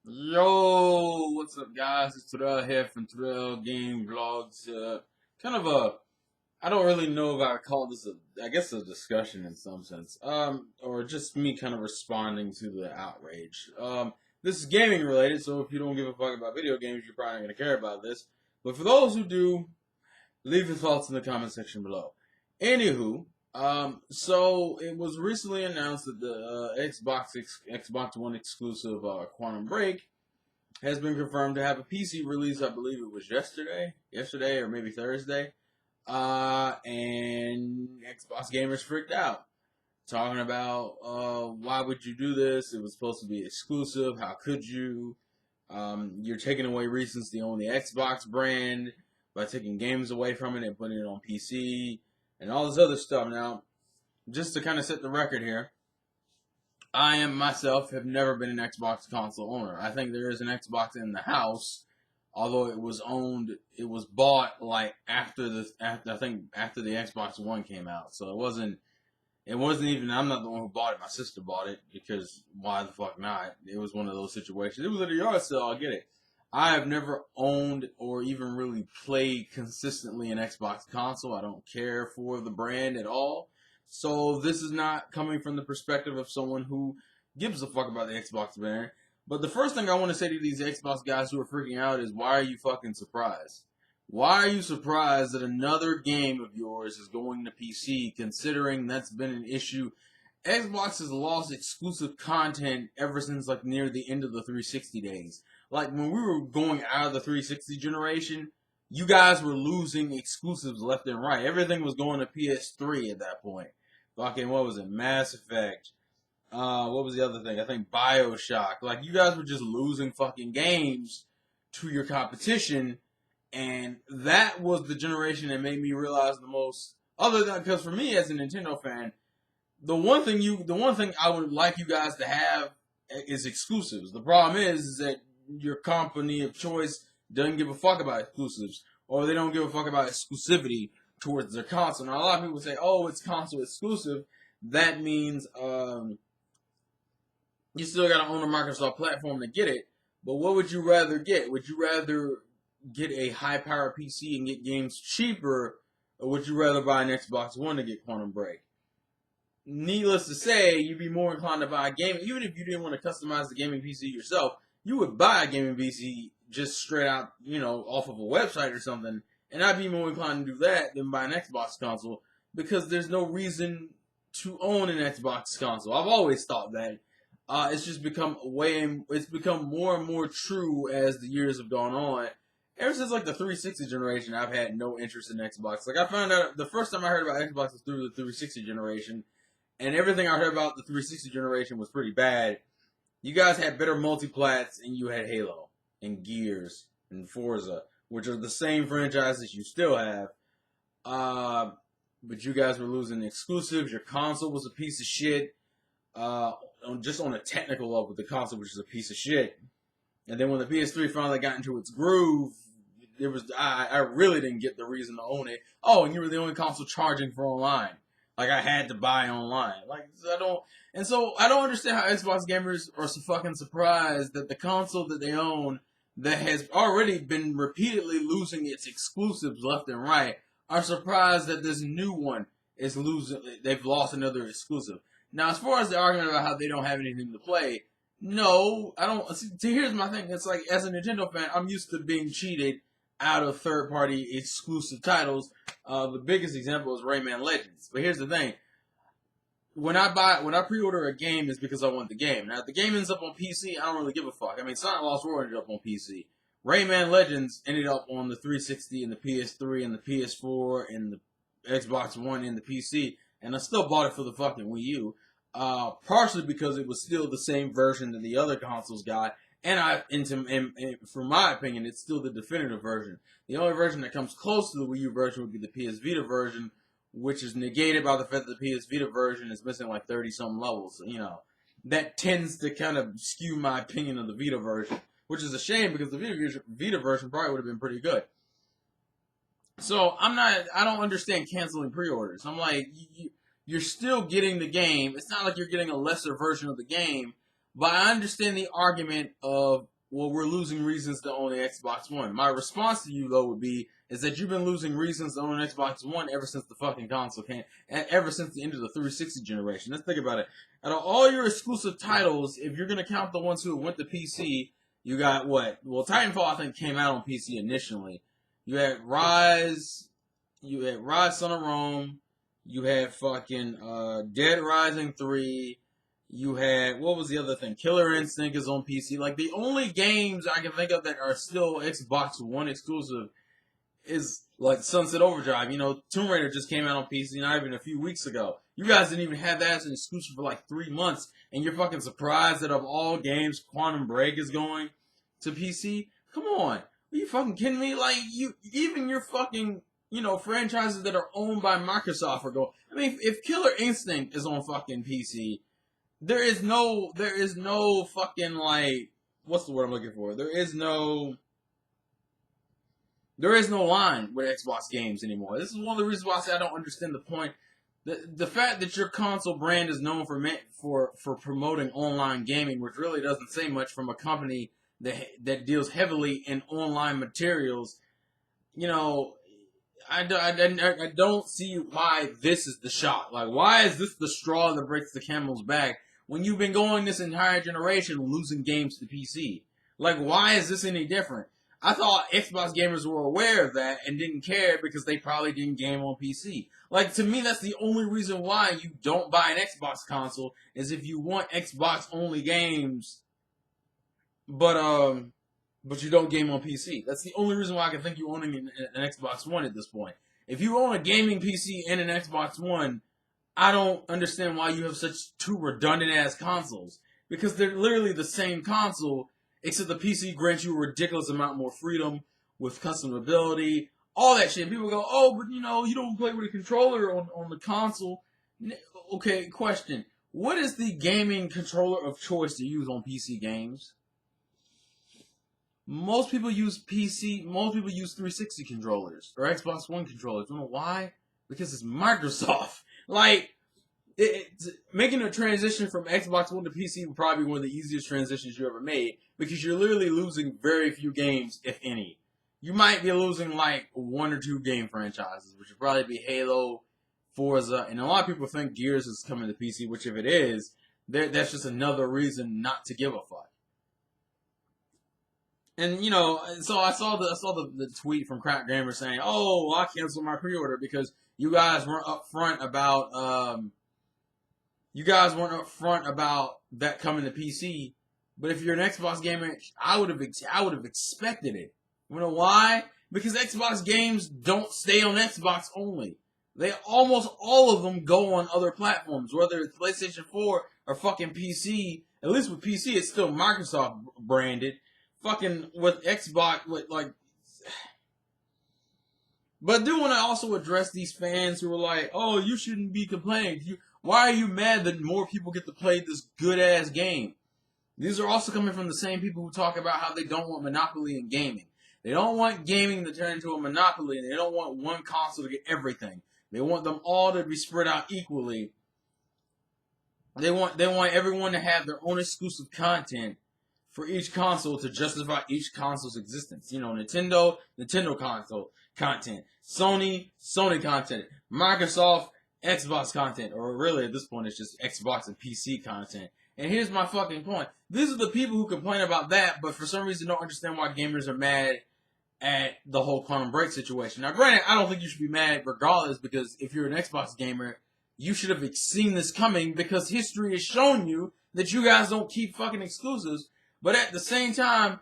Yo, what's up, guys? It's Terrell here from Terrell Game Vlogs. Kind of a, I don't really know if I would call this I guess a discussion in some sense. Or just me kind of responding to the outrage. This is gaming related, so if you don't give a fuck about video games, you're probably not gonna care about this. But for those who do, leave your thoughts in the comment section below. Anywho, so it was recently announced that the Xbox One exclusive Quantum Break has been confirmed to have a PC release. I believe it was yesterday or maybe Thursday. And Xbox gamers freaked out, talking about why would you do this? It was supposed to be exclusive. How could you? You're taking away recency on the Xbox brand by taking games away from it and putting it on PC and all this other stuff. Now, just to kind of set the record here, I am myself have never been an Xbox console owner. I think there is an Xbox in the house, although it was bought like after the Xbox One came out. So it wasn't even, I'm not the one who bought it. My sister bought it because why the fuck not? It was one of those situations. It was at a yard sale, I get it. I have never owned or even really played consistently an Xbox console. I don't care for the brand at all. So this is not coming from the perspective of someone who gives a fuck about the Xbox brand. But the first thing I want to say to these Xbox guys who are freaking out is, why are you fucking surprised? Why are you surprised that another game of yours is going to PC, considering that's been an issue? Xbox has lost exclusive content ever since like near the end of the 360 days. Like when we were going out of the 360 generation, you guys were losing exclusives left and right. Everything was going to PS3 at that point. Fucking, what was it? Mass Effect. What was the other thing? I think BioShock. Like, you guys were just losing fucking games to your competition, and that was the generation that made me realize the most. Other than, because for me as a Nintendo fan, the one thing I would like you guys to have is exclusives. The problem is that your company of choice doesn't give a fuck about exclusives, or they don't give a fuck about exclusivity towards their console. Now, a lot of people say, "Oh, it's console exclusive." That means you still got to own a Microsoft platform to get it. But what would you rather get? Would you rather get a high-power PC and get games cheaper, or would you rather buy an Xbox One to get Quantum Break? Needless to say, you'd be more inclined to buy a game, even if you didn't want to customize the gaming PC yourself. You would buy a gaming PC just straight out, off of a website or something, and I'd be more inclined to do that than buy an Xbox console, because there's no reason to own an Xbox console. I've always thought that. It's just become it's become more and more true as the years have gone on. Ever since like the 360 generation, I've had no interest in Xbox. Like, I found out the first time I heard about Xbox was through the 360 generation, and everything I heard about the 360 generation was pretty bad. You guys had better multiplats, and you had Halo and Gears and Forza, which are the same franchises you still have. But you guys were losing exclusives. Your console was a piece of shit. Just on a technical level, the console was just a piece of shit. And then when the PS3 finally got into its groove, I really didn't get the reason to own it. Oh, and you were the only console charging for online. Like, I had to buy online. Like, I don't understand how Xbox gamers are so fucking surprised that the console that they own, that has already been repeatedly losing its exclusives left and right, are surprised that this new one is losing. They've lost another exclusive. Now, as far as the argument about how they don't have anything to play, no, I don't. See, here's my thing. It's like, as a Nintendo fan, I'm used to being cheated out of third-party exclusive titles. The biggest example is Rayman Legends. But here's the thing: when I pre-order a game, it's because I want the game. Now, if the game ends up on PC, I don't really give a fuck. I mean, Sonic Lost World ended up on PC. Rayman Legends ended up on the 360 and the PS3 and the PS4 and the Xbox One and the PC, and I still bought it for the fucking Wii U. Partially because it was still the same version that the other consoles got, and for my opinion, it's still the definitive version. The only version that comes close to the Wii U version would be the PS Vita version, which is negated by the fact that the PS Vita version is missing like 30-some levels. That tends to kind of skew my opinion of the Vita version, which is a shame because the Vita version probably would have been pretty good. So I don't understand canceling pre-orders. I'm like, you're still getting the game. It's not like you're getting a lesser version of the game. But I understand the argument of well, we're losing reasons to own the Xbox One. My response to you, though, would be, is that you've been losing reasons to own an Xbox One ever since the fucking console came, and ever since the end of the 360 generation. Let's think about it. Out of all your exclusive titles, if you're going to count the ones who went to PC, you got what? Well, Titanfall, I think, came out on PC initially. You had Rise, Son of Rome, you had fucking Dead Rising 3, you had, what was the other thing? Killer Instinct is on PC. Like, the only games I can think of that are still Xbox One exclusive is, like, Sunset Overdrive. You know, Tomb Raider just came out on PC not even a few weeks ago. You guys didn't even have that as an exclusive for, like, 3 months, and you're fucking surprised that of all games, Quantum Break is going to PC? Come on. Are you fucking kidding me? Like, even your fucking, you know, franchises that are owned by Microsoft are going. I mean, if Killer Instinct is on fucking PC, there is no fucking, like, what's the word I'm looking for? There is no line with Xbox games anymore. This is one of the reasons why I say I don't understand the point. The fact that your console brand is known for promoting online gaming, which really doesn't say much from a company that deals heavily in online materials, you know, I don't see why this is the shot. Like, why is this the straw that breaks the camel's back when you've been going this entire generation losing games to PC? Like, why is this any different? I thought Xbox gamers were aware of that and didn't care because they probably didn't game on PC. Like, to me, that's the only reason why you don't buy an Xbox console is if you want Xbox-only games, but you don't game on PC. That's the only reason why I can think you owning an Xbox One at this point. If you own a gaming PC and an Xbox One, I don't understand why you have such two redundant-ass consoles. Because they're literally the same console, except the PC grants you a ridiculous amount more freedom with customability, all that shit. People go, oh, but you know, you don't play with a controller on the console. Okay, question. What is the gaming controller of choice to use on PC games? Most people use 360 controllers or Xbox One controllers. You know why? Because it's Microsoft. Like, making a transition from Xbox One to PC would probably be one of the easiest transitions you ever made because you're literally losing very few games, if any. You might be losing like 1 or 2 game franchises, which would probably be Halo, Forza, and a lot of people think Gears is coming to PC, which if it is, that's just another reason not to give a fuck. And, you know, so I saw the tweet from Crack Gamer saying, oh, I canceled my pre-order because you guys weren't upfront about that coming to PC. But if you're an Xbox gamer, I would have expected it. You know why? Because Xbox games don't stay on Xbox only. They almost all of them go on other platforms, whether it's PlayStation 4 or fucking PC. At least with PC, it's still Microsoft branded. Fucking with Xbox, with like. But I do want to also address these fans who are like, oh, you shouldn't be complaining. Why are you mad that more people get to play this good-ass game? These are also coming from the same people who talk about how they don't want monopoly in gaming. They don't want gaming to turn into a monopoly, and they don't want one console to get everything. They want them all to be spread out equally. They want everyone to have their own exclusive content for each console to justify each console's existence. You know, Nintendo console content. Sony content. Microsoft, Xbox content. Or really, at this point, it's just Xbox and PC content. And here's my fucking point. These are the people who complain about that, but for some reason don't understand why gamers are mad at the whole Quantum Break situation. Now, granted, I don't think you should be mad regardless, because if you're an Xbox gamer, you should have seen this coming, because history has shown you that you guys don't keep fucking exclusives. But at the same time,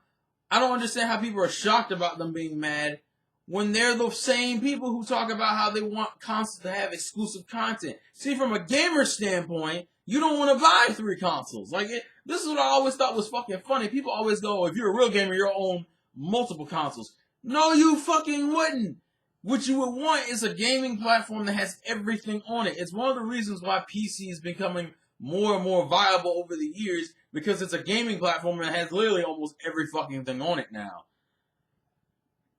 I don't understand how people are shocked about them being mad when they're the same people who talk about how they want consoles to have exclusive content. See, from a gamer standpoint, you don't want to buy 3 consoles. Like, this is what I always thought was fucking funny. People always go, if you're a real gamer, you'll own multiple consoles. No, you fucking wouldn't. What you would want is a gaming platform that has everything on it. It's one of the reasons why PC is becoming more and more viable over the years, because it's a gaming platform that has literally almost every fucking thing on it now.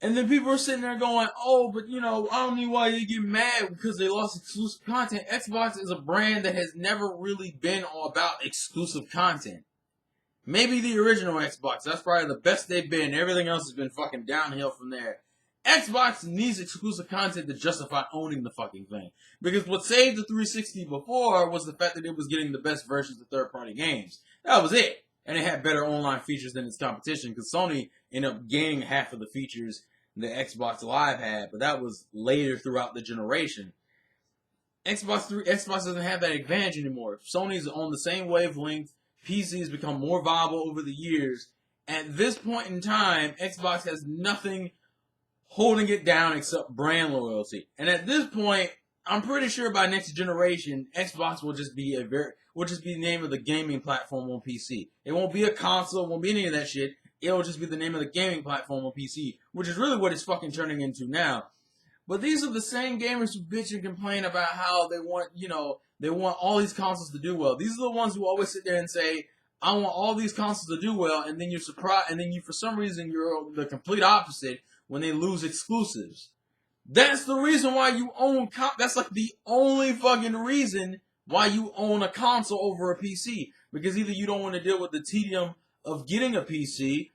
And then people are sitting there going, oh, but you know, I don't know why they get mad because they lost exclusive content. Xbox is a brand that has never really been all about exclusive content. Maybe the original Xbox. That's probably the best they've been. Everything else has been fucking downhill from there. Xbox needs exclusive content to justify owning the fucking thing. Because what saved the 360 before was the fact that it was getting the best versions of third-party games. That was it. And it had better online features than its competition, because Sony ended up gaining half of the features the Xbox Live had, but that was later throughout the generation. Xbox doesn't have that advantage anymore. Sony's on the same wavelength. PC's become more viable over the years. At this point in time, Xbox has nothing holding it down except brand loyalty. And at this point, I'm pretty sure by next generation, Xbox will just be the name of the gaming platform on PC. It won't be a console, it won't be any of that shit. It'll just be the name of the gaming platform on PC, which is really what it's fucking turning into now. But these are the same gamers who bitch and complain about how they want all these consoles to do well. These are the ones who always sit there and say, I want all these consoles to do well, and then you're surprised, and then for some reason, you're the complete opposite when they lose exclusives. That's the reason why you own, that's like the only fucking reason why you own a console over a PC. Because either you don't want to deal with the tedium of getting a PC,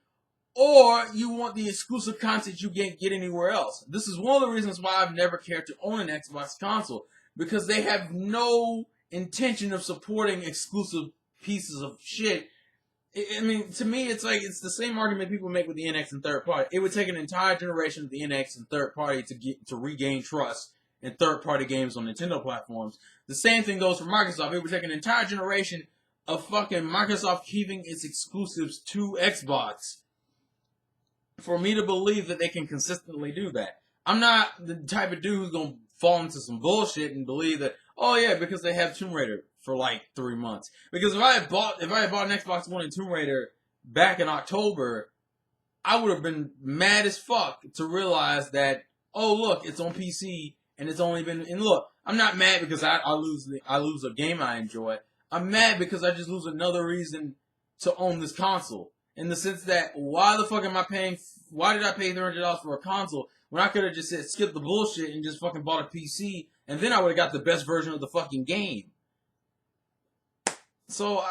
or you want the exclusive content you can't get anywhere else. This is one of the reasons why I've never cared to own an Xbox console. Because they have no intention of supporting exclusive pieces of shit. I mean, to me, it's the same argument people make with the NX and third party. It would take an entire generation of the NX and third party to regain trust in third party games on Nintendo platforms. The same thing goes for Microsoft. It would take an entire generation of fucking Microsoft keeping its exclusives to Xbox for me to believe that they can consistently do that. I'm not the type of dude who's gonna fall into some bullshit and believe that, oh yeah, because they have Tomb Raider for like 3 months. Because if I had bought an Xbox One and Tomb Raider back in October, I would have been mad as fuck to realize that, oh look, it's on PC and it's only been, and look, I'm not mad because I lose a game I enjoy. I'm mad because I just lose another reason to own this console. In the sense that, why did I pay $300 for a console when I could have just said, skip the bullshit and just fucking bought a PC, and then I would have got the best version of the fucking game. So,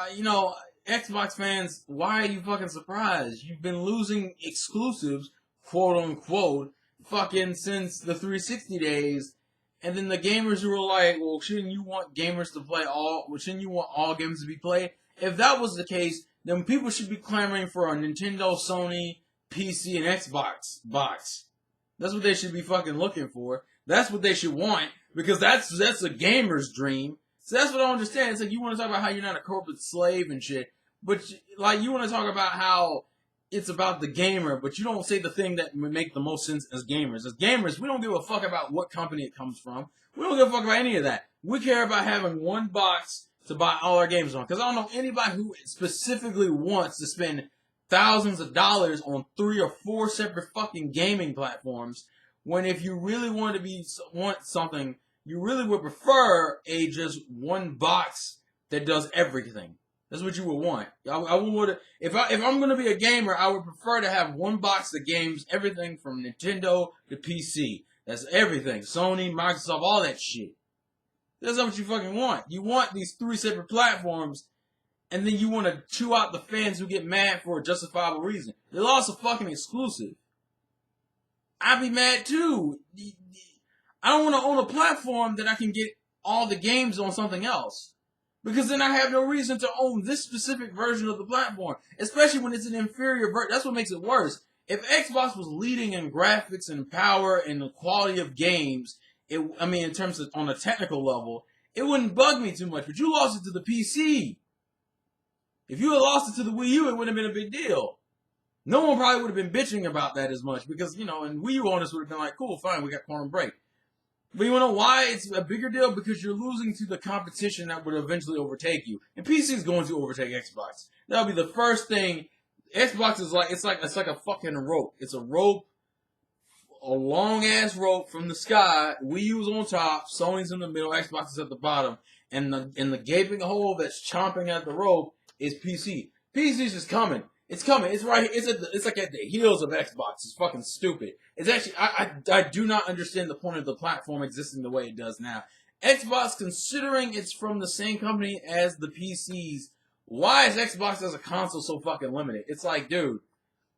Xbox fans, why are you fucking surprised? You've been losing exclusives, quote unquote, fucking since the 360 days, and then the gamers who were like, well, shouldn't you want all games to be played? If that was the case, then people should be clamoring for a Nintendo, Sony, PC, and Xbox box. That's what they should be fucking looking for. That's what they should want, because that's a gamer's dream. So that's what I don't understand. It's like, you want to talk about how you're not a corporate slave and shit, but like, you want to talk about how it's about the gamer, but you don't say the thing that would make the most sense as gamers. As gamers, we don't give a fuck about what company it comes from. We don't give a fuck about any of that. We care about having one box to buy all our games on. Because I don't know anybody who specifically wants to spend thousands of dollars on 3 or 4 separate fucking gaming platforms, when if you really want something, you really would prefer just one box that does everything. That's what you would want. If I'm going to be a gamer, I would prefer to have one box that games everything from Nintendo to PC. That's everything. Sony, Microsoft, all that shit. That's not what you fucking want. You want these 3 separate platforms, and then you want to chew out the fans who get mad for a justifiable reason. They lost a fucking exclusive. I'd be mad too. I don't want to own a platform that I can get all the games on something else. Because then I have no reason to own this specific version of the platform. Especially when it's an inferior version. That's what makes it worse. If Xbox was leading in graphics and power and the quality of games, in terms of on a technical level, it wouldn't bug me too much. But you lost it to the PC. If you had lost it to the Wii U, it wouldn't have been a big deal. No one probably would have been bitching about that as much. Because, and Wii U owners would have been like, cool, fine, we got Quantum Break. But you know why it's a bigger deal? Because you're losing to the competition that would eventually overtake you. And PC is going to overtake Xbox. That'll be the first thing. Xbox is it's like a fucking rope. It's a rope, a long ass rope from the sky. Wii U's on top, Sony's in the middle, Xbox is at the bottom, and the gaping hole that's chomping at the rope is PC. PC's just coming. It's coming. It's right here. It's like at the heels of Xbox. It's fucking stupid. It's actually, I do not understand the point of the platform existing the way it does now. Xbox, considering it's from the same company as the PCs, Why is Xbox as a console so fucking limited? It's like, dude,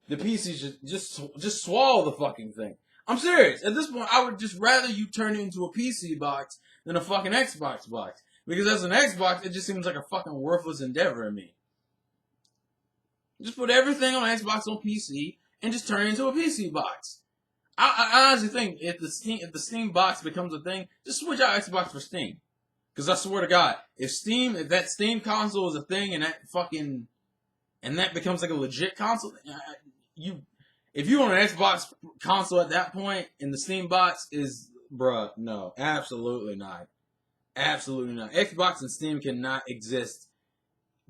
the PC just swallow the fucking thing. I'm serious. At this point, I would just rather you turn it into a PC box than a fucking Xbox box. Because as an Xbox, it just seems like a fucking worthless endeavor to me. Just put everything on Xbox on PC and just turn it into a PC box. I honestly think if the Steam box becomes a thing, just switch out Xbox for Steam. Because I swear to God, if that Steam console is a thing and that becomes like a legit console, if you own an Xbox console at that point and the Steam box is, bruh, no, absolutely not. Absolutely not. Xbox and Steam cannot exist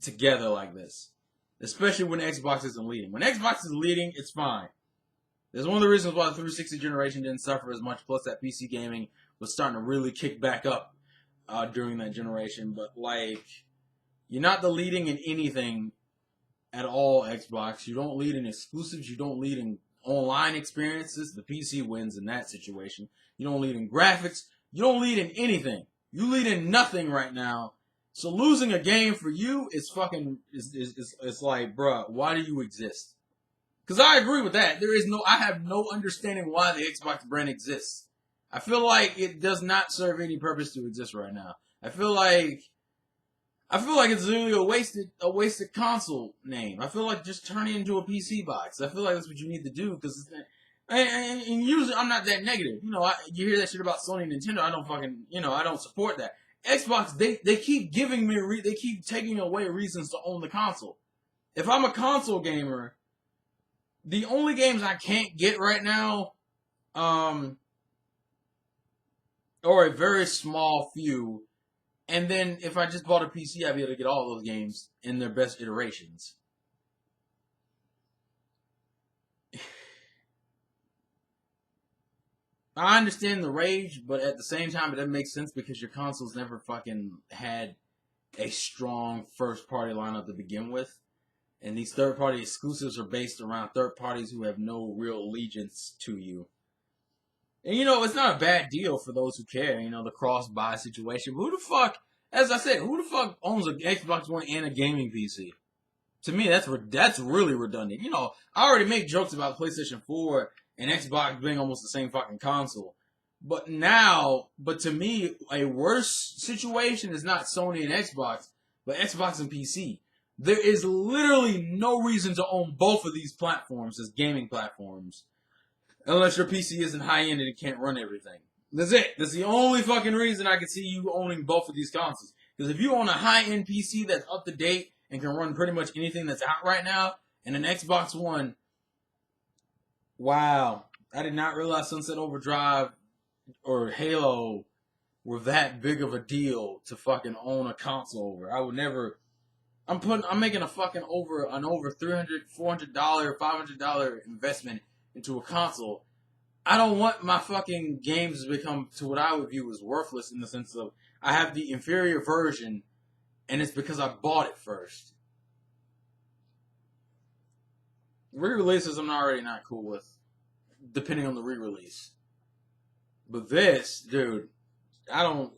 together like this. Especially when Xbox isn't leading. When Xbox is leading, it's fine. That's one of the reasons why the 360 generation didn't suffer as much, plus that PC gaming was starting to really kick back up during that generation. But, like, you're not the leading in anything at all, Xbox. You don't lead in exclusives. You don't lead in online experiences. The PC wins in that situation. You don't lead in graphics. You don't lead in anything. You lead in nothing right now. So losing a game for you is fucking is like, bruh, why do you exist? Because I agree with that. I have no understanding why the Xbox brand exists. I feel like it does not serve any purpose to exist right now. I feel like it's literally a wasted console name. I feel like just turn it into a PC box. I feel like that's what you need to do because, and usually I'm not that negative. You know, you hear that shit about Sony and Nintendo. I don't support that. Xbox, they keep giving me, they keep taking away reasons to own the console. If I'm a console gamer, the only games I can't get right now, are a very small few. And then if I just bought a PC, I'd be able to get all those games in their best iterations. I understand the rage, but at the same time, it doesn't make sense because your console's never fucking had a strong first-party lineup to begin with. And these third-party exclusives are based around third parties who have no real allegiance to you. And, it's not a bad deal for those who care, the cross-buy situation. But who the fuck, as I said, who the fuck owns an Xbox One and a gaming PC? To me, that's really redundant. I already make jokes about PlayStation 4 and Xbox being almost the same fucking console. But to me, a worse situation is not Sony and Xbox, but Xbox and PC. There is literally no reason to own both of these platforms as gaming platforms. Unless your PC isn't high-end and it can't run everything. That's it. That's the only fucking reason I can see you owning both of these consoles. Because if you own a high-end PC that's up to date and can run pretty much anything that's out right now, and an Xbox One, wow. I did not realize Sunset Overdrive or Halo were that big of a deal to fucking own a console over. I would never... I'm making an over $300, $400, $500 investment into a console. I don't want my fucking games to become to what I would view as worthless in the sense of I have the inferior version and it's because I bought it first. Re-releases I'm already not cool with, depending on the re-release. But this, dude, I'm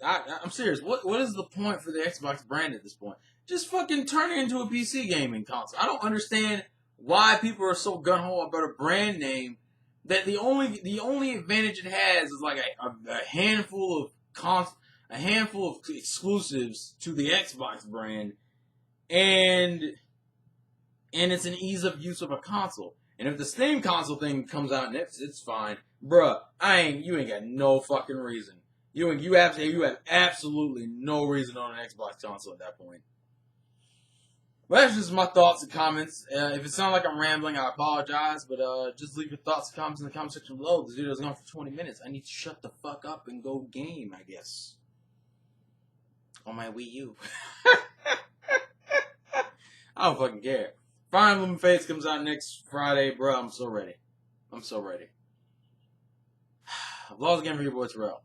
serious. What is the point for the Xbox brand at this point? Just fucking turn it into a PC gaming console. I don't understand why people are so gung-ho about a brand name that the only advantage it has is like a handful of exclusives to the Xbox brand, and it's an ease of use of a console. And if the Steam console thing comes out next, it's fine, bruh. You ain't got no fucking reason. You have absolutely no reason on an Xbox console at that point. Well, that's just my thoughts and comments. If it sounds like I'm rambling, I apologize. But just leave your thoughts and comments in the comment section below. This video is going for 20 minutes. I need to shut the fuck up and go game, I guess. On my Wii U. I don't fucking care. Fire Emblem Fates comes out next Friday, bro. I'm so ready. I'm so ready. Vlogs again for your boy Terrell.